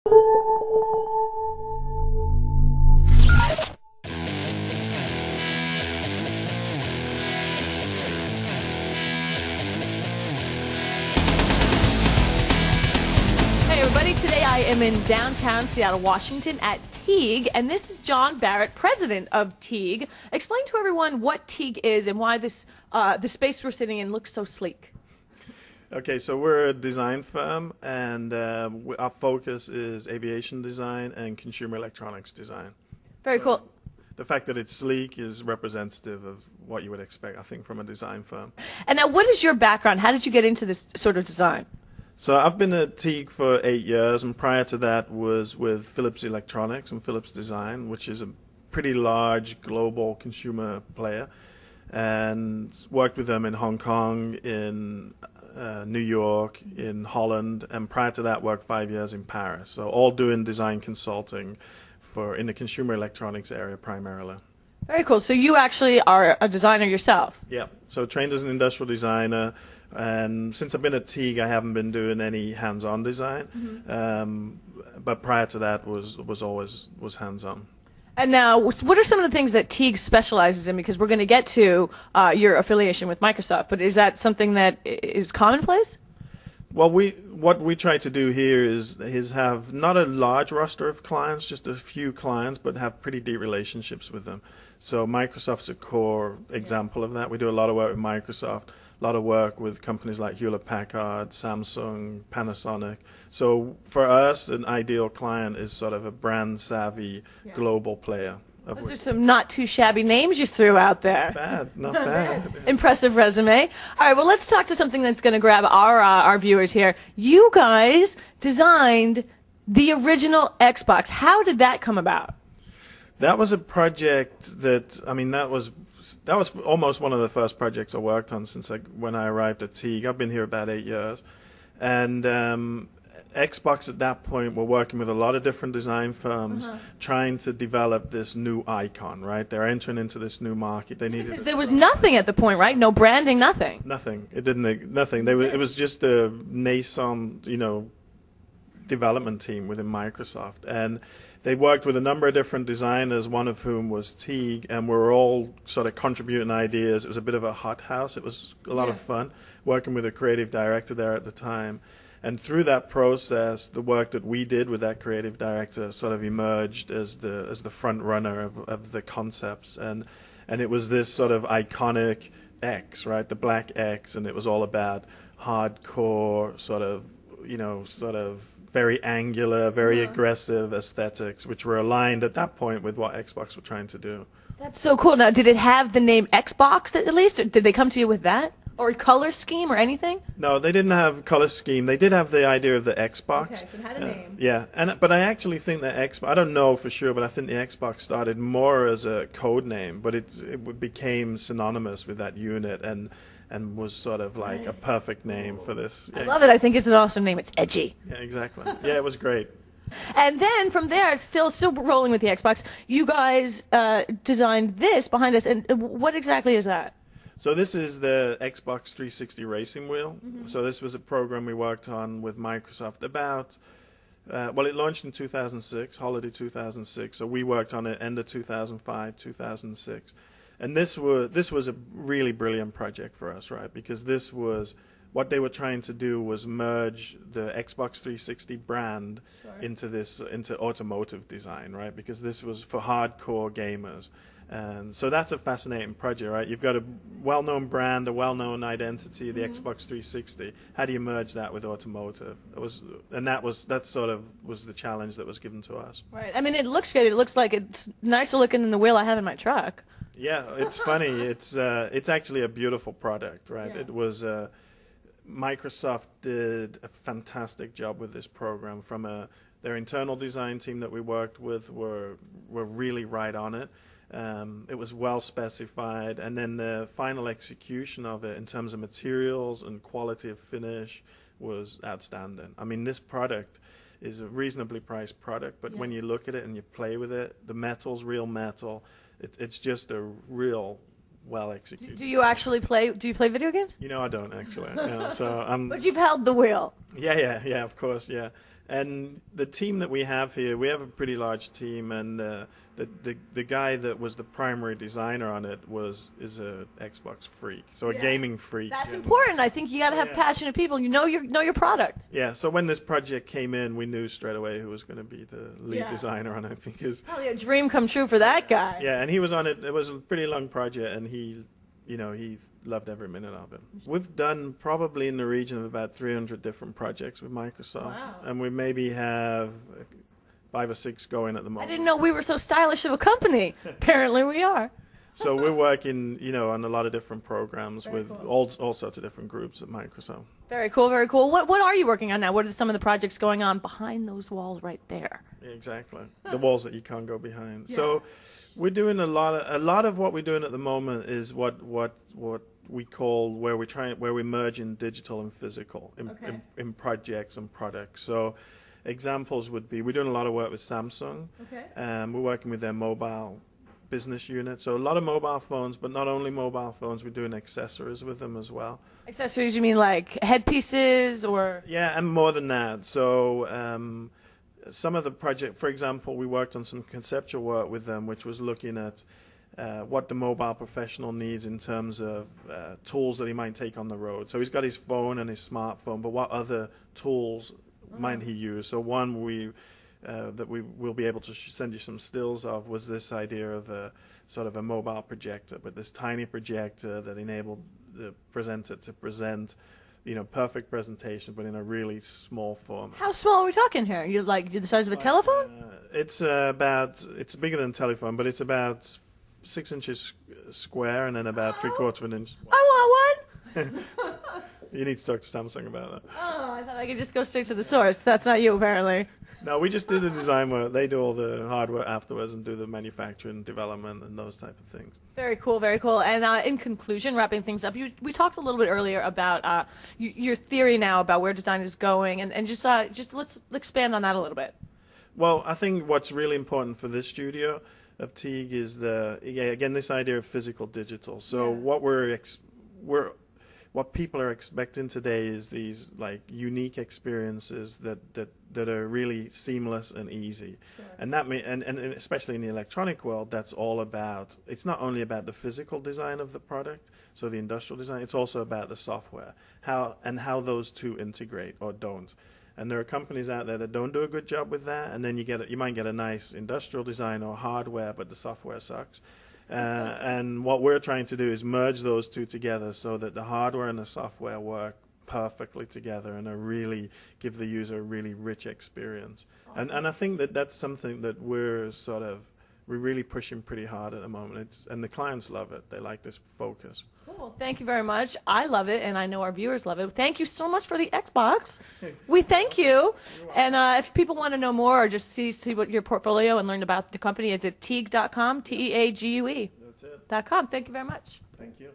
Hey everybody, today I am in downtown Seattle, Washington at Teague, and this is John Barrett, president of Teague. Explain to everyone what Teague is and why this the space we're sitting in looks so sleek. Okay, so we're a design firm, and our focus is aviation design and consumer electronics design. Very cool. The fact that it's sleek is representative of what you would expect, I think, from a design firm. And now, what is your background? How did you get into this sort of design? So I've been at Teague for 8 years, and prior to that was with Philips Electronics and Philips Design, which is a pretty large global consumer player, and worked with them in Hong Kong, in New York, in Holland, and prior to that worked 5 years in Paris. So all doing design consulting in the consumer electronics area primarily. Very cool. So you actually are a designer yourself. Yeah. So trained as an industrial designer, and since I've been at Teague, I haven't been doing any hands-on design. But prior to that was always hands-on. And now, what are some of the things that Teague specializes in? Because we're going to get to your affiliation with Microsoft, but is that something that is commonplace? Well, what we try to do here is have not a large roster of clients, just a few clients, but have pretty deep relationships with them. So Microsoft's a core example of that. We do a lot of work with Microsoft, a lot of work with companies like Hewlett-Packard, Samsung, Panasonic. So for us, an ideal client is sort of a brand-savvy global player. Those are some not too shabby names you threw out there. Not bad. Impressive resume. All right, well, let's talk to something that's going to grab our viewers here. You guys designed the original Xbox. How did that come about? That was a project that, I mean, that was almost one of the first projects I worked on since when I arrived at Teague. I've been here about 8 years. And Xbox at that point were working with a lot of different design firms trying to develop this new icon, right? They're entering into this new market. They needed There was nothing at the point, right? No branding, nothing. Nothing. It didn't. Nothing. It was just a nascent, development team within Microsoft, and they worked with a number of different designers, one of whom was Teague, and we were all sort of contributing ideas. It was a bit of a hothouse. It was a lot of fun working with a creative director there at the time. And through that process, the work that we did with that creative director sort of emerged as the front runner of the concepts, and it was this sort of iconic X, right? The black X, and it was all about hardcore sort of very angular, very aggressive aesthetics, which were aligned at that point with what Xbox were trying to do. That's so cool. Now, did it have the name Xbox at least? Or did they come to you with that? Or color scheme or anything? No, they didn't have color scheme. They did have the idea of the Xbox. Okay, so it had a name. Yeah, but I actually think that Xbox, I don't know for sure, but I think the Xbox started more as a code name, but it became synonymous with that unit and was sort of like a perfect name for this. I love it. I think it's an awesome name. It's edgy. Yeah, exactly. Yeah, it was great. And then from there, still rolling with the Xbox, you guys designed this behind us. And what exactly is that? So this is the Xbox 360 racing wheel. So this was a program we worked on with Microsoft about, well, it launched in 2006, holiday 2006. So we worked on it end of 2005, 2006. And this was a really brilliant project for us, right? Because this was what they were trying to do was merge the Xbox 360 brand into automotive design, right? Because this was for hardcore gamers. And so that's a fascinating project, right? You've got a well-known brand, a well-known identity, the Xbox 360. How do you merge that with automotive? That sort of was the challenge that was given to us. Right. I mean, it looks good. It looks like it's nicer looking than the wheel I have in my truck. Yeah, it's funny. It's actually a beautiful product, right? Yeah. It was Microsoft did a fantastic job with this program. From their internal design team that we worked with were really right on it. It was well specified, and then the final execution of it in terms of materials and quality of finish was outstanding. I mean, this product is a reasonably priced product, but when you look at it and you play with it, the metal's real metal. It's just a real well executed. Do you actually play? Do you play video games? I don't actually. So But you've held the wheel. Yeah, of course, yeah. And the team that we have here, we have a pretty large team, and the guy that was the primary designer on it is a Xbox freak, so a gaming freak. That's important. I think you got to have passionate people. You know your product. Yeah. So when this project came in, we knew straight away who was going to be the lead designer on it, because probably a dream come true for that guy. Yeah, and he was on it. It was a pretty long project, and he loved every minute of it. We've done probably in the region of about 300 different projects with Microsoft, and we maybe have 5 or 6 going at the moment. I didn't know we were so stylish of a company. Apparently we are. So we're working, on a lot of different programs with all sorts of different groups at Microsoft. Very cool, very cool. What are you working on now? What are some of the projects going on behind those walls right there? Exactly, the walls that you can't go behind. Yeah. So we're doing a lot of what we're doing at the moment is what we call where we merge in digital and physical in projects and products. So examples would be, we're doing a lot of work with Samsung. Okay. We're working with their mobile business unit. So a lot of mobile phones, but not only mobile phones, we're doing accessories with them as well. Accessories, you mean like headpieces or? Yeah, and more than that. So some of the project, for example, we worked on some conceptual work with them, which was looking at what the mobile professional needs in terms of tools that he might take on the road. So he's got his phone and his smartphone, but what other tools might he use? So one that we will be able to send you some stills of was this idea of a sort of a mobile projector, but this tiny projector that enabled the presenter to present perfect presentation, but in a really small form. How small are we talking here? You're the size of a telephone? It's bigger than a telephone, but it's about 6 inches square and then about 3/4 of an inch. I want one! You need to talk to Samsung about that. Oh, I thought I could just go straight to the source. That's not you, apparently. No, we just do the design work. They do all the hardware afterwards and do the manufacturing, development, and those type of things. Very cool, very cool. And in conclusion, wrapping things up, we talked a little bit earlier about your theory now about where design is going, and just let's expand on that a little bit. Well, I think what's really important for this studio of Teague is again this idea of physical digital. So what people are expecting today is these unique experiences that are really seamless and easy. Sure. And that and especially in the electronic world, that's all about, it's not only about the physical design of the product, so the industrial design, it's also about the software, how those two integrate or don't. And there are companies out there that don't do a good job with that, and then you might get a nice industrial design or hardware, but the software sucks. And what we're trying to do is merge those two together so that the hardware and the software work perfectly together and really give the user a really rich experience. Awesome. And I think that's something that we're really pushing pretty hard at the moment. And the clients love it. They like this focus. Cool. Thank you very much. I love it, and I know our viewers love it. Thank you so much for the Xbox. We thank you. And if people want to know more or just see what your portfolio and learn about the company, is it Teague.com, TEAGUE? That's it. .com. Thank you very much. Thank you.